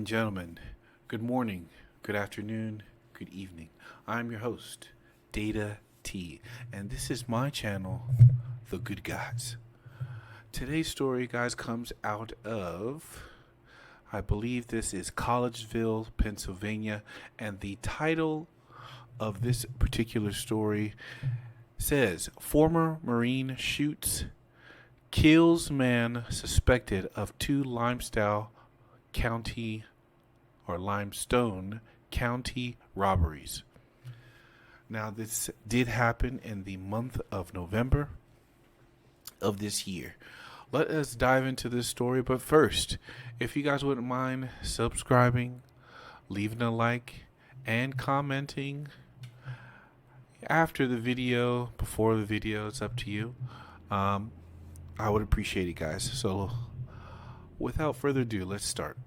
gentlemen, good morning, good afternoon, good evening. I'm your host, Data T, and this is my channel, The Good Guys. Today's story, guys, comes out of, I believe this is Collegeville, Pennsylvania, and the title of this particular story says, Former Marine shoots, kills man suspected of two Limestone County robberies. Now, this did happen in the month of November of this year. Let us dive into this story, but first, if you guys wouldn't mind subscribing, leaving a like, and commenting after the video, before the video, it's up to you. I would appreciate it, guys. So, without further ado, let's start.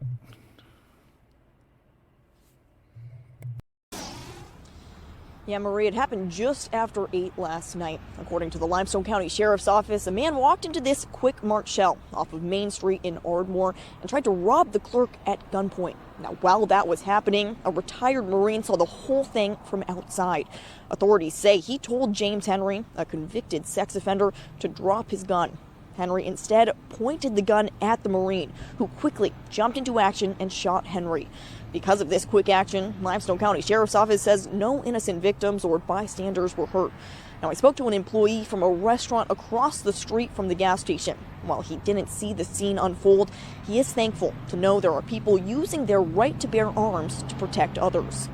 Yeah, Marie, it happened just after 8 last night. According to the Limestone County Sheriff's Office, a man walked into this Quick Mart shell off of Main Street in Ardmore and tried to rob the clerk at gunpoint. Now, while that was happening, a retired Marine saw the whole thing from outside. Authorities say he told James Henry, a convicted sex offender, to drop his gun. Henry instead pointed the gun at the Marine, who quickly jumped into action and shot Henry. Because of this quick action, Limestone County Sheriff's Office says no innocent victims or bystanders were hurt. Now, I spoke to an employee from a restaurant across the street from the gas station. While he didn't see the scene unfold, he is thankful to know there are people using their right to bear arms to protect others.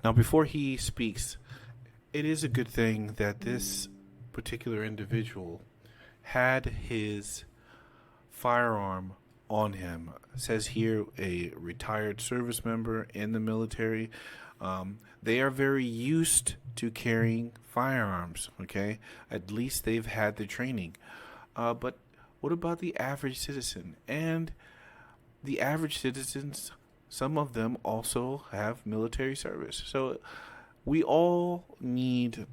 Now, before he speaks, it is a good thing that this particular individual had his firearm on him. It says here a retired service member in the military. They are very used to carrying firearms, okay? At least they've had the training. But what about the average citizen? And the average citizens, some of them also have military service. So we all need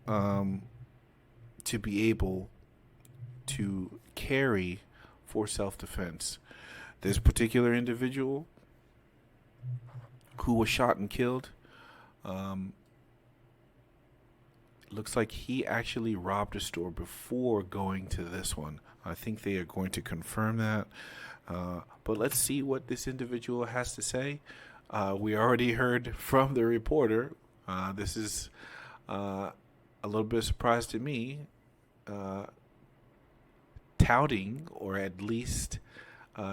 to be able to carry for self-defense. This particular individual who was shot and killed, looks like he actually robbed a store before going to this one. I think they are going to confirm that. But let's see what this individual has to say. We already heard from the reporter. This is a little bit of surprise to me. Touting, or at least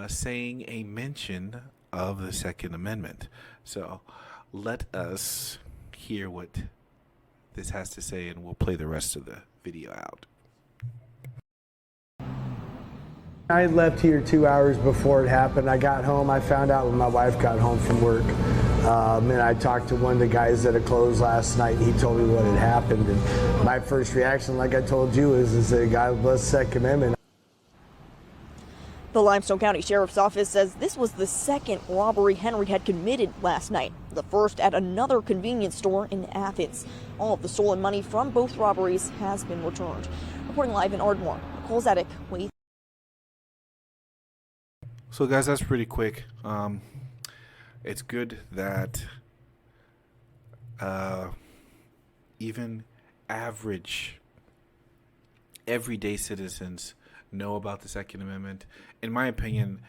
saying a mention of the Second Amendment. So let us hear what this has to say, and we'll play the rest of the video out. I left here 2 hours before it happened. I got home. I found out when my wife got home from work. And I talked to one of the guys that had closed last night, and he told me what had happened. And my first reaction, like I told you, is to say, God bless the Second Amendment. The Limestone County Sheriff's Office says this was the second robbery Henry had committed last night, the first at another convenience store in Athens. All of the stolen money from both robberies has been returned. Reporting live in Ardmore, Nicole Zedek with. So, guys, that's pretty quick. It's good that even average, everyday citizens know about the Second Amendment. In my opinion,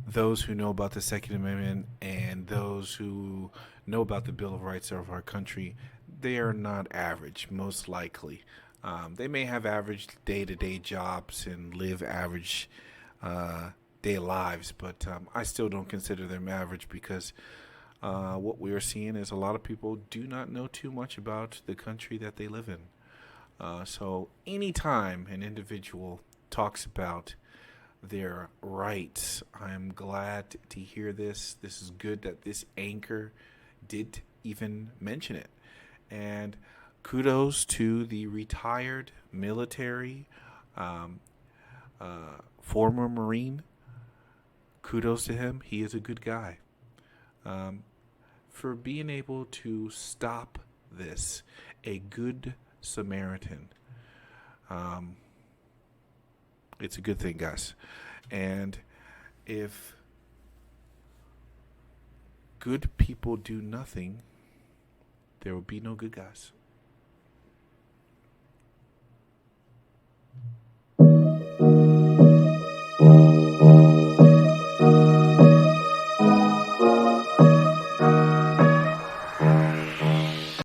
those who know about the Second Amendment and those who know about the Bill of Rights of our country, they are not average, most likely. They may have average day-to-day jobs and live average day lives, but I still don't consider them average, because what we are seeing is a lot of people do not know too much about the country that they live in. So anytime an individual talks about their rights, I'm glad to hear this. This is good that this anchor did even mention it. And kudos to the retired military, former Marine. Kudos to him. He is a good guy. For being able to stop this, a good Samaritan. It's a good thing, guys. And if good people do nothing, there will be no good guys.